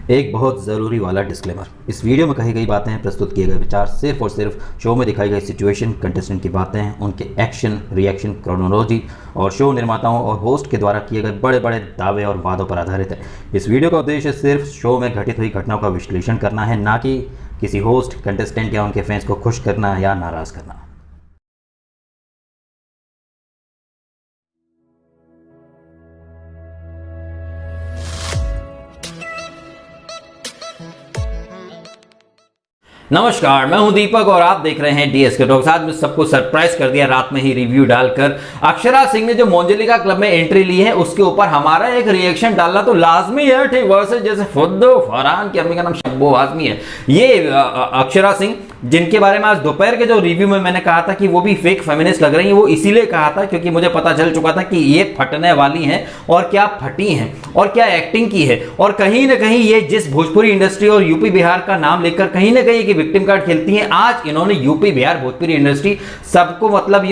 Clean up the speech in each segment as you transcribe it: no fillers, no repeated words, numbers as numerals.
एक बहुत ज़रूरी वाला डिस्क्लेमर। इस वीडियो में कही गई बातें, प्रस्तुत किए गए विचार सिर्फ और सिर्फ शो में दिखाई गई सिचुएशन, कंटेस्टेंट की बातें, उनके एक्शन, रिएक्शन, क्रोनोलॉजी और शो निर्माताओं और होस्ट के द्वारा किए गए बड़े बड़े दावे और वादों पर आधारित है। इस वीडियो का उद्देश्य सिर्फ शो में घटित हुई घटनाओं का विश्लेषण करना है, ना कि किसी होस्ट, कंटेस्टेंट या उनके फैंस को खुश करना या नाराज़ करना। नमस्कार, मैं हूं दीपक और आप देख रहे हैं डीएसके टॉक्स। आज मैं सबको सरप्राइज कर दिया रात में ही रिव्यू डालकर। अक्षरा सिंह ने जो मोंजलिका क्लब में एंट्री ली है उसके ऊपर हमारा एक रिएक्शन डालना तो लाजमी है, ठीक वैसे जैसे खुद फरहान की अम्मी का नाम शब्बो आजमी है। ये अक्षरा सिंह जिनके बारे में आज दोपहर के जो रिव्यू में मैंने कहा था कि वो भी फेक फेमिनिस्ट लग रही है, वो इसीलिए कहा था क्योंकि मुझे पता चल चुका था कि ये फटने वाली हैं और क्या फटी हैं और क्या एक्टिंग की है। और कहीं ना कहीं ये जिस भोजपुरी इंडस्ट्री और यूपी बिहार का नाम लेकर कहीं ना कहीं की विक्टिम कार्ड खेलती हैं, आज इन्होंने यूपी बिहार भोजपुरी इंडस्ट्री सबको मतलब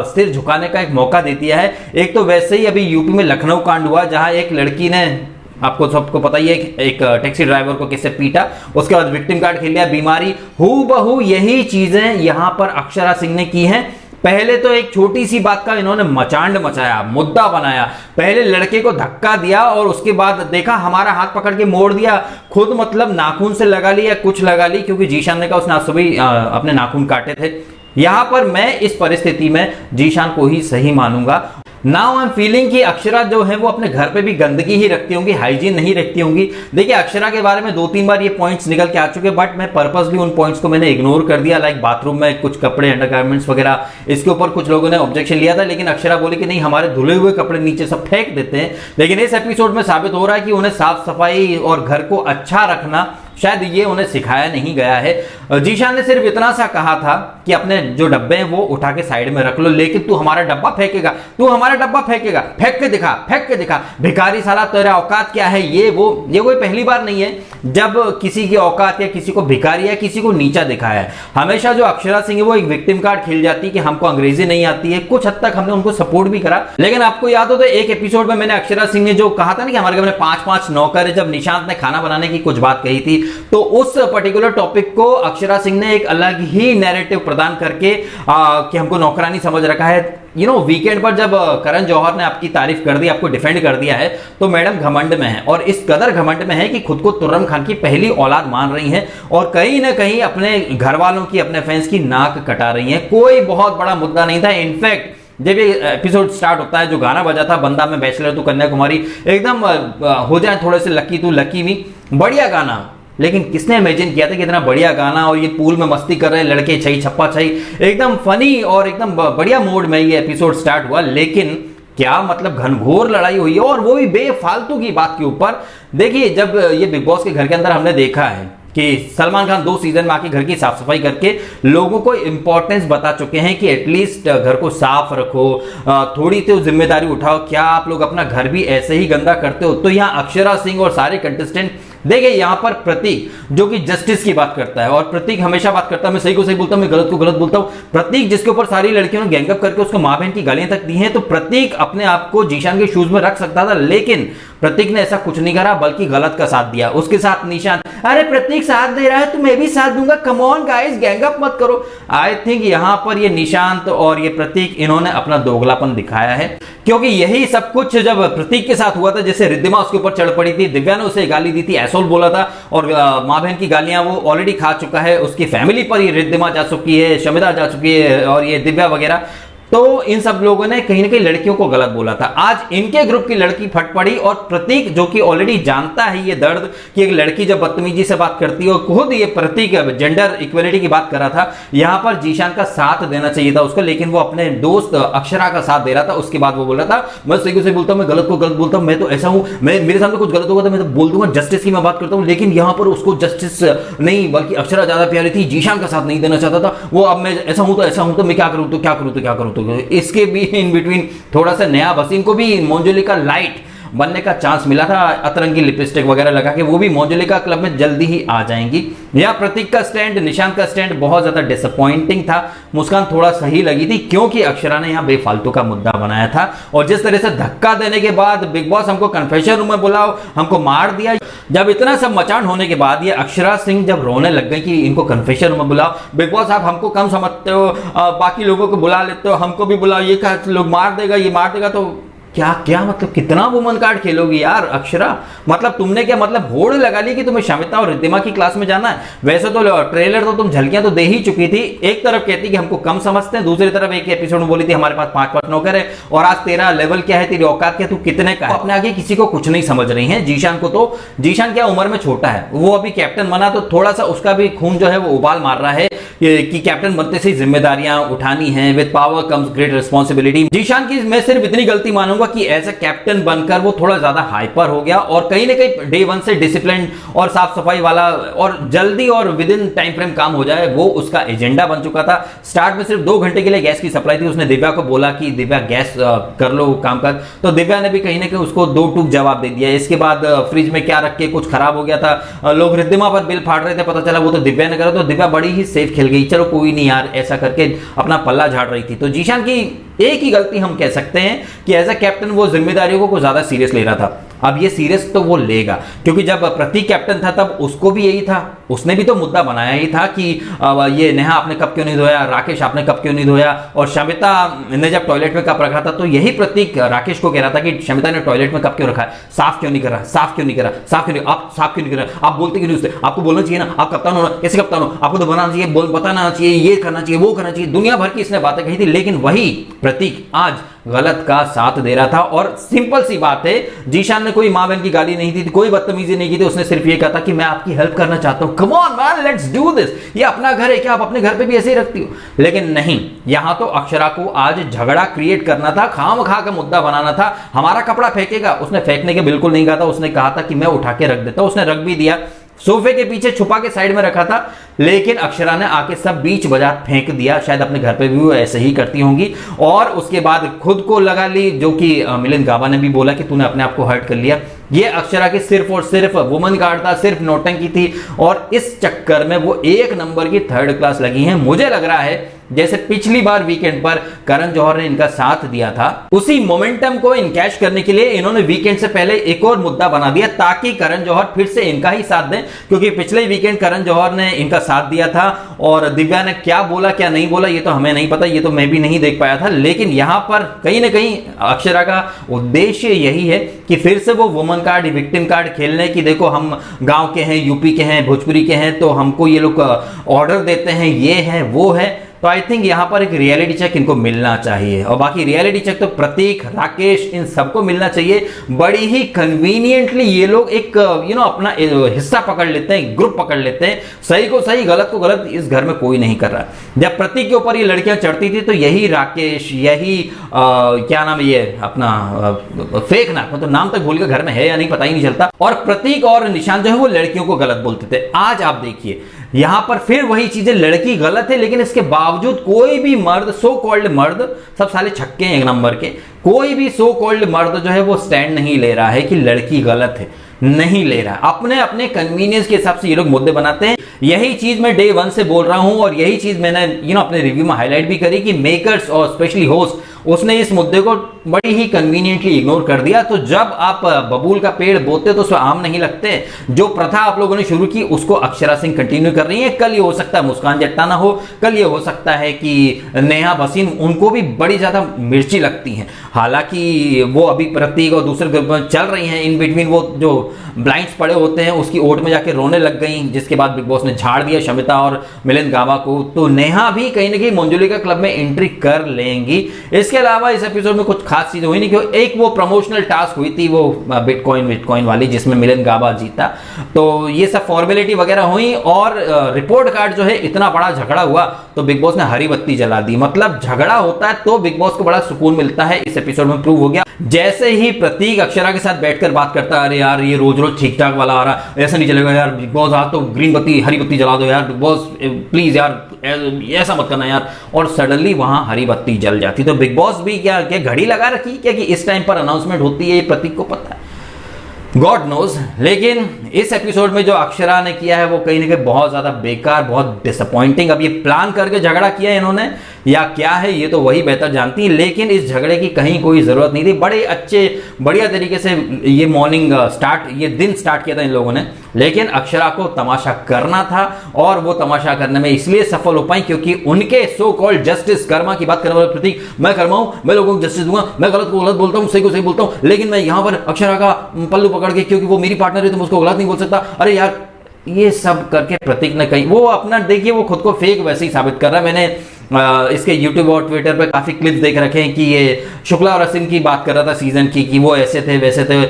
सिर झुकाने का एक मौका दे दिया है। एक तो वैसे ही अभी यूपी में लखनऊ कांड हुआ जहां एक लड़की ने, आपको सबको पता ही है, एक टैक्सी ड्राइवर को किससे पीटा, उसके बाद विक्टिम कार्ड खेल लिया। बीमारी हूबहू यही चीजें यहां पर अक्षरा सिंह ने की हैं। पहले तो एक छोटी सी बात का इन्होंने मचांड मचाया, मुद्दा बनाया। पहले लड़के को धक्का दिया और उसके बाद देखा हमारा हाथ पकड़ के मोड़ दिया, खुद मतलब नाखून से लगा ली या कुछ लगा ली, क्योंकि जीशान ने कहा उसने आज सुबह अपने नाखून काटे थे। यहां पर मैं इस परिस्थिति में जीशान को ही सही मानूंगा। नाउ आई एम फीलिंग कि अक्षरा जो है वो अपने घर पे भी गंदगी ही रखती होंगी, हाइजीन नहीं रखती होंगी। देखिए, अक्षरा के बारे में 2-3 बार ये पॉइंट्स निकल के आ चुके, बट मैं पर्पसली उन पॉइंट्स को मैंने इग्नोर कर दिया। लाइक बाथरूम में कुछ कपड़े, अंडरगारमेंट्स वगैरह, इसके ऊपर कुछ लोगों ने ऑब्जेक्शन लिया था, लेकिन अक्षरा बोली कि नहीं, हमारे धुले हुए कपड़े नीचे सब फेंक देते हैं। लेकिन इस एपिसोड में साबित हो रहा है कि उन्हें साफ सफाई और घर को अच्छा रखना शायद ये उन्हें सिखाया नहीं गया है। जीशान ने सिर्फ इतना सा कहा था कि अपने जो डब्बे हैं वो उठा के साइड में रख लो, लेकिन तू हमारा डब्बा फेंकेगा, तू हमारा डब्बा फेंकेगा, फेंक के दिखा, फेंक के दिखा, भिखारी साला तेरा औकात क्या है। ये कोई पहली बार नहीं है जब किसी की औकात या किसी को भिखारी या किसी को नीचा दिखाया है। हमेशा जो अक्षरा सिंह है वो एक विक्टिम कार्ड खेल जाती है कि हमको अंग्रेजी नहीं आती है। कुछ हद तक हमने उनको सपोर्ट भी करा, लेकिन आपको याद हो तो एक एपिसोड में मैंने अक्षरा सिंह ने जो कहा था ना कि हमारे घर में 5-5 नौकर है, जब निशांत ने खाना बनाने की कुछ बात कही थी, तो उस पर्टिकुलर टॉपिक को अक्षरा सिंह ने एक अलग ही नैरेटिव प्रदान करके कि हमको नौकरानी समझ रखा है। वीकेंड पर जब करण जौहर ने आपकी तारीफ कर दी, आपको डिफेंड कर दिया है, तो मैडम घमंड में है, और इस कदर घमंड में है कि खुद को तुर्रम खान की पहली औलाद मान रही हैं और कहीं ना कहीं अपने घर वालों की, अपने फैंस की नाक कटा रही हैं। कोई बहुत बड़ा मुद्दा नहीं था। इनफैक्ट जब ये एपिसोड स्टार्ट होता है, जो गाना बजा था, बंदा में बैचलर तू कन्याकुमारी, एकदम हो जाए थोड़े से लकी तू लकी मी, बढ़िया गाना। लेकिन किसने इमेजिन किया था कि इतना बढ़िया गाना और ये पूल में मस्ती कर रहे लड़के, छई छप्पा छई, एकदम फनी और एकदम बढ़िया मूड में ये एपिसोड स्टार्ट हुआ। लेकिन क्या मतलब घनघोर लड़ाई हुई है, और वो भी बेफालतू की बात के ऊपर। देखिए, जब ये बिग बॉस के घर के अंदर हमने देखा है कि सलमान खान 2 सीजन में आके घर की साफ सफाई करके लोगों को इंपॉर्टेंस बता चुके हैं कि एटलीस्ट घर को साफ रखो, थोड़ी तो जिम्मेदारी उठाओ। क्या आप लोग अपना घर भी ऐसे ही गंदा करते हो? तो यहाँ अक्षरा सिंह और सारे कंटेस्टेंट, देखिए यहाँ पर प्रतीक जो कि जस्टिस की बात करता है, और प्रतीक हमेशा बात करता है मैं सही को सही बोलता हूँ, मैं गलत को गलत बोलता हूँ। प्रतीक जिसके ऊपर सारी लड़कियों ने गैंगअप करके उसको मां बहन की गालियां तक दी हैं, तो प्रतीक अपने आप को जीशान के शूज में रख सकता था, लेकिन प्रतीक ने ऐसा कुछ नहीं करा, बल्कि गलत का साथ दिया। उसके साथ निशान, अरे प्रतीक साथ दे रहा है तो मैं भी साथ दूंगा, कम ऑन गाइस, गैंगअप मत करो। आई थिंक यहां पर ये निशांत और ये प्रतीक, इन्होंने अपना दोगलापन दिखाया है, क्योंकि यही सब कुछ जब प्रतीक के साथ हुआ था, जैसे रिद्धिमा उसके ऊपर चढ़ पड़ी थी, दिव्या ने उसे गाली दी थी, एसोल बोला था, और मां बहन की गालियां वो ऑलरेडी खा चुका है, उसकी फैमिली पर ये रिद्धिमा जा चुकी है, शमिता जा चुकी है, और ये दिव्या वगैरह। तो इन सब लोगों ने कहीं ना कहीं लड़कियों को गलत बोला था। आज इनके ग्रुप की लड़की फट पड़ी, और प्रतीक जो कि ऑलरेडी जानता है ये दर्द कि एक लड़की जब बदतमीजी से बात करती है, और खुद ये प्रतीक जेंडर इक्वलिटी की बात कर रहा था, यहां पर जीशान का साथ देना चाहिए था उसको, लेकिन वो अपने दोस्त अक्षरा का साथ दे रहा था। उसके बाद वो बोल रहा था मैं सही को सही बोलता हूं, मैं गलत को गलत बोलता हूं, मैं तो ऐसा हूं, मैं मेरे सामने कुछ गलत होगा तो मैं तो बोल दूंगा, जस्टिस की मैं बात करता हूं। लेकिन यहां पर उसको जस्टिस नहीं, बल्कि अक्षरा ज्यादा प्यारी थी, जीशान का साथ नहीं देना चाहता था वो। अब मैं ऐसा हूं तो ऐसा हूं, तो मैं क्या करूं तो क्या करूं तो क्या करूं, तो इसके भी इन बिटवीन थोड़ा सा नया बसीन को भी मोंजलिका लाइट बनने का चांस मिला था, अतरंगी लिपस्टिक वगैरह लगा के, वो भी मोंजुलिका क्लब में जल्दी ही आ जाएंगी। या प्रतीक का स्टैंड, निशांत का स्टैंड बहुत ज्यादा डिसअपॉइंटिंग था। मुस्कान थोड़ा सही लगी थी क्योंकि अक्षरा ने यहाँ बेफालतू का मुद्दा बनाया था, और जिस तरह से धक्का देने के बाद बिग बॉस हमको कन्फेशन रूम में बुलाओ, हमको मार दिया। जब इतना सब मचान होने के बाद ये अक्षरा सिंह जब रोने लग गई कि इनको कन्फेशन रूम में बुलाओ, बिग बॉस आप हमको कम समझते हो, बाकी लोगों को बुला लेते हो, हमको भी बुलाओ, ये क्या लोग मार देगा, ये मार देगा, तो क्या क्या मतलब कितना वुमन कार्ड खेलोगी यार अक्षरा? मतलब तुमने क्या मतलब होड़ लगा ली कि तुम्हें शमिता और रिद्धिमा की क्लास में जाना है? वैसे तो ट्रेलर तो तुम झलकियां तो दे ही चुकी थी। एक तरफ कहती कि हमको कम समझते हैं, दूसरी तरफ एक एपिसोड में बोली थी हमारे पास 5 नौकर है, और आज तेरा लेवल क्या है, तेरी औकात क्या, तू कितने का है? अपने आगे किसी को कुछ नहीं समझ रही है। जीशान को तो, जीशान क्या उम्र में छोटा है, वो अभी कैप्टन बना तो थोड़ा सा उसका भी खून जो है वो उबाल मार रहा है कि कैप्टन बनते से जिम्मेदारियां उठानी है, with power comes great responsibility. Zeeshan की मैं सिर्फ इतनी गलती मानूंगा कि एज अ कैप्टन बनकर वो थोड़ा ज्यादा हाइपर हो गया, और कहीं ना कहीं डे 1 से डिसिप्लिन और साफ सफाई वाला और जल्दी और विद इन टाइम फ्रेम काम हो जाए, वो उसका एजेंडा बन चुका था। स्टार्ट में सिर्फ 2 घंटे के लिए गैस की सप्लाई थी, उसने दिव्या को बोला कि दिव्या गैस कर लो काम कर, तो दिव्या ने भी कहीं ना कहीं उसको 2 टूक जवाब दे दिया। इसके बाद फ्रिज में क्या रख के कुछ खराब हो गया था, लोग रिद्धिमा पर बिल फाड़ रहे थे, पता चला वो तो दिव्या ने करा, तो दिव्या बड़ी ही सेफ खेल गई, चलो कोई नहीं यार, ऐसा करके अपना पल्ला झाड़ रही थी। तो जीशान की एक ही गलती हम कह सकते हैं कि एज अ कैप्टन वो जिम्मेदारियों को कुछ ज्यादा सीरियस ले रहा था। अब ये सीरियस तो वो लेगा, क्योंकि जब प्रतीक कैप्टन था तब उसको भी यही था, उसने भी तो मुद्दा बनाया ही था कि ये नेहा आपने कप क्यों नहीं धोया, राकेश आपने कप क्यों नहीं धोया, और शमिता ने जब टॉयलेट में कप रखा था तो यही प्रतीक राकेश को कह रहा था कि शमिता ने टॉयलेट में कप क्यों रखा है, साफ क्यों नहीं कर रहा, साफ क्यों नहीं कर रहा, साफ क्यों नहीं, आप साफ क्यों नहीं कर रहा, आप बोलते क्यों नहीं उससे, आपको बोलना चाहिए ना, आप कप्तान हो, कैसे कप्तान हो, आपको तो बनाना चाहिए, बताना चाहिए, ये करना चाहिए, वो करना चाहिए, दुनिया भर की इसने बातें कही थी। लेकिन वही प्रतीक आज गलत का साथ दे रहा था, और सिंपल सी बात है, जीशान ने कोई मां बहन की गाली नहीं दी थी, कोई बदतमीजी नहीं की थी, उसने सिर्फ ये कहा था कि मैं आपकी हेल्प करना चाहता हूं, come on man let's do this, ये अपना घर है क्या, आप अपने घर पे भी ऐसे ही रखती हो? लेकिन नहीं, यहां तो अक्षरा को आज झगड़ा क्रिएट करना था, खामखा का मुद्दा बनाना था। हमारा कपड़ा फेंकेगा, उसने फेंकने के बिल्कुल नहीं कहा था, उसने कहा था कि मैं उठा के रख देता हूं, उसने रख भी दिया, सोफे के पीछे छुपा के साइड में रखा था, लेकिन अक्षरा ने आके सब बीच बाजार फेंक दिया। शायद अपने घर पे भी वो ऐसे ही करती होंगी, और उसके बाद खुद को लगा ली, जो कि मिलिंद गाबा ने भी बोला कि तूने अपने आप को हर्ट कर लिया। ये अक्षरा की सिर्फ और सिर्फ वुमन कार्ड था, सिर्फ नौटंकी थी, और इस चक्कर में वो 1 नंबर की 3rd क्लास लगी है। मुझे लग रहा है जैसे पिछली बार वीकेंड पर करण जौहर ने इनका साथ दिया था, उसी मोमेंटम को इनकैश करने के लिए इन्होंने वीकेंड से पहले एक और मुद्दा बना दिया, ताकि करण जौहर फिर से इनका ही साथ दें। क्योंकि पिछले वीकेंड करण जौहर ने इनका साथ दिया था, और दिव्या ने क्या बोला क्या नहीं बोला ये तो हमें नहीं पता, ये तो मैं भी नहीं देख पाया था। लेकिन यहां पर कहीं ना कहीं अक्षरा का उद्देश्य यही है कि फिर से वो वुमन कार्ड, विक्टिम कार्ड खेलने की, देखो हम गांव के हैं, यूपी के हैं, भोजपुरी के हैं, तो हमको ये लोग ऑर्डर देते हैं, ये है वो है। तो आई थिंक यहां पर एक रियलिटी चेक इनको मिलना चाहिए, और बाकी रियलिटी चेक तो प्रतीक, राकेश, इन सबको मिलना चाहिए। बड़ी ही कन्वीनियंटली ये लोग एक अपना हिस्सा पकड़ लेते हैं, ग्रुप पकड़ लेते हैं, सही को सही गलत को गलत इस घर में कोई नहीं कर रहा। जब प्रतीक के ऊपर ये लड़कियां चढ़ती थी तो यही राकेश, यही क्या नाम है ये अपना फेक ना, तो नाम तक भूल के घर में है या नहीं पता ही नहीं चलता, और प्रतीक और निशान जो है वो लड़कियों को गलत बोलते थे। आज आप देखिए यहां पर फिर वही चीजें, लड़की गलत है, लेकिन इसके बावजूद कोई भी मर्द, सो कॉल्ड मर्द, सब साले छक्के हैं 1 नंबर के, कोई भी सो कॉल्ड मर्द जो है वो स्टैंड नहीं ले रहा है कि लड़की गलत है, नहीं ले रहा। अपने अपने कन्वीनियंस के हिसाब से ये लोग मुद्दे बनाते हैं। यही चीज मैं डे 1 से बोल रहा हूं, और यही चीज मैंने अपने रिव्यू में हाईलाइट भी करी कि मेकर्स और स्पेशली होस्ट, उसने इस मुद्दे को बड़ी ही कन्वीनियंटली इग्नोर कर दिया। तो जब आप बबूल का पेड़ बोते तो उसमें आम नहीं लगते। जो प्रथा आप लोगों ने शुरू की उसको अक्षरा सिंह कंटिन्यू कर रही है। कल ये हो सकता है मुस्कान जट्टाना हो, कल ये हो सकता है कि नेहा भसीन, उनको भी बड़ी ज्यादा मिर्ची लगती हैं। हालांकि वो अभी प्रतीक और दूसरे ग्रुप में चल रही हैं, इन बिटवीन वो जो ब्लाइंड्स पड़े होते हैं उसकी ओट में जाके रोने लग गई, जिसके बाद बिग बॉस ने झाड़ दिया शमिता और मिलिंद गाबा को। तो नेहा भी कहीं ना कहीं मोंजुलिका क्लब में एंट्री कर लेंगी। इसके अलावा इस एपिसोड में कुछ खास चीजें हुई नहीं, क्योंकि एक वो प्रमोशनल टास्क हुई थी वो बिटकॉइन वाली, जिसमें मिलिंद गाबा जीता। तो ये सब फॉर्मेलिटी वगैरह हुई, और रिपोर्ट कार्ड जो है इतना बड़ा झगड़ा हुआ तो बिग बॉस ने हरी बत्ती जला दी। मतलब झगड़ा होता है तो बिग बॉस को बड़ा सुकून मिलता है, इस एपिसोड में प्रूव हो गया। जैसे ही प्रतीक अक्षरा के साथ बैठकर बात करता है, अरे यार ये रोज रोज ठीक ठाक वाला आ रहा, ऐसा नहीं चलेगा यार, बिग बॉस आज तो ग्रीन बत्ती हरी बत्ती जला दो यार, बिग बॉस प्लीज यार ऐसा मत करना यार, और सडनली वहां हरी बत्ती जल जाती। तो बिग बॉस भी क्या घड़ी लगा रखी क्या कि इस टाइम पर अनाउंसमेंट होती है, ये प्रतीक को पता है। God knows. लेकिन इस एपिसोड में जो अक्षरा ने किया है वो कहीं ना कहीं बहुत ज्यादा बेकार, बहुत डिसअपॉइंटिंग। अब ये प्लान करके झगड़ा किया है इन्होंने या क्या है ये तो वही बेहतर जानती है, लेकिन इस झगड़े की कहीं कोई जरूरत नहीं थी। बड़े अच्छे बढ़िया तरीके से ये मॉर्निंग ये दिन स्टार्ट किया था इन लोगों ने, लेकिन अक्षरा को तमाशा करना था और वो तमाशा करने में इसलिए सफल हो पाई क्योंकि उनके सो कॉल्ड जस्टिस कर्मा की बात करने वाले प्रतीक, मैं कर्मा हूं, मैं लोगों को जस्टिस दूंगा, मैं गलत को गलत बोलता हूं, सही को सही बोलता हूं, लेकिन मैं यहां पर अक्षरा का पल्लू पकड़ के, क्योंकि वो मेरी पार्टनर है तो मैं उसको गलत नहीं बोल सकता। अरे यार ये सब करके प्रतीक ने कहीं वो अपना देखिए वो खुद को फेक वैसे ही साबित कर रहा है। मैंने इसके YouTube और ट्विटर पे काफी क्लिप्स देख रखे हैं कि ये शुक्ला और असीम की बात कर रहा था सीजन की कि वो ऐसे थे वैसे थे,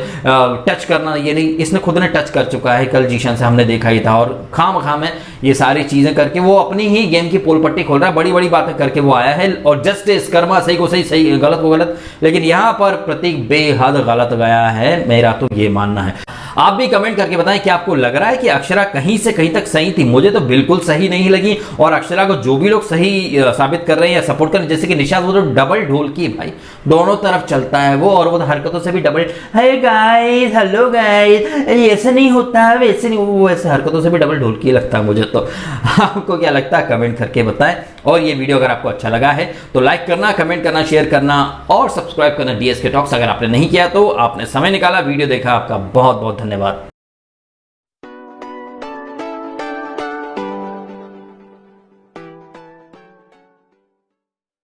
टच करना ये नहीं, इसने खुद ने टच कर चुका है, कल जीशन से हमने देखा ही था। और खाम में ये सारी चीजें करके वो अपनी ही गेम की पोल पट्टी खोल रहा है, बड़ी बड़ी बातें करके वो आया है और जस्टिस कर्मा, सही को सही, सही गलत को गलत। लेकिन यहाँ पर प्रतीक बेहद गलत गया है, मेरा तो ये मानना है। आप भी कमेंट करके बताएं कि आपको लग रहा है कि अक्षरा कहीं से कहीं तक सही थी। मुझे तो बिल्कुल सही नहीं लगी और अक्षरा को जो भी लोग सही साबित कर रहे हैं या सपोर्ट कर रहे हैं, जैसे कि निशांत, वो तो डबल ढोलकी भाई, दोनों तरफ चलता है वो, और वो तो हरकतों से भी double, hey guys, hello guys, ऐसे नहीं होता वैसे नहीं, वो ऐसे हरकतों से भी डबल ढोलकी लगता है मुझे तो। आपको क्या लगता है कमेंट करके बताएं। और ये वीडियो अगर आपको अच्छा लगा है तो लाइक करना, कमेंट करना, शेयर करना और सब्सक्राइब करना DSK टॉक्स। अगर आपने नहीं किया तो आपने समय निकाला, वीडियो देखा, आपका बहुत बहुत धन्यवाद।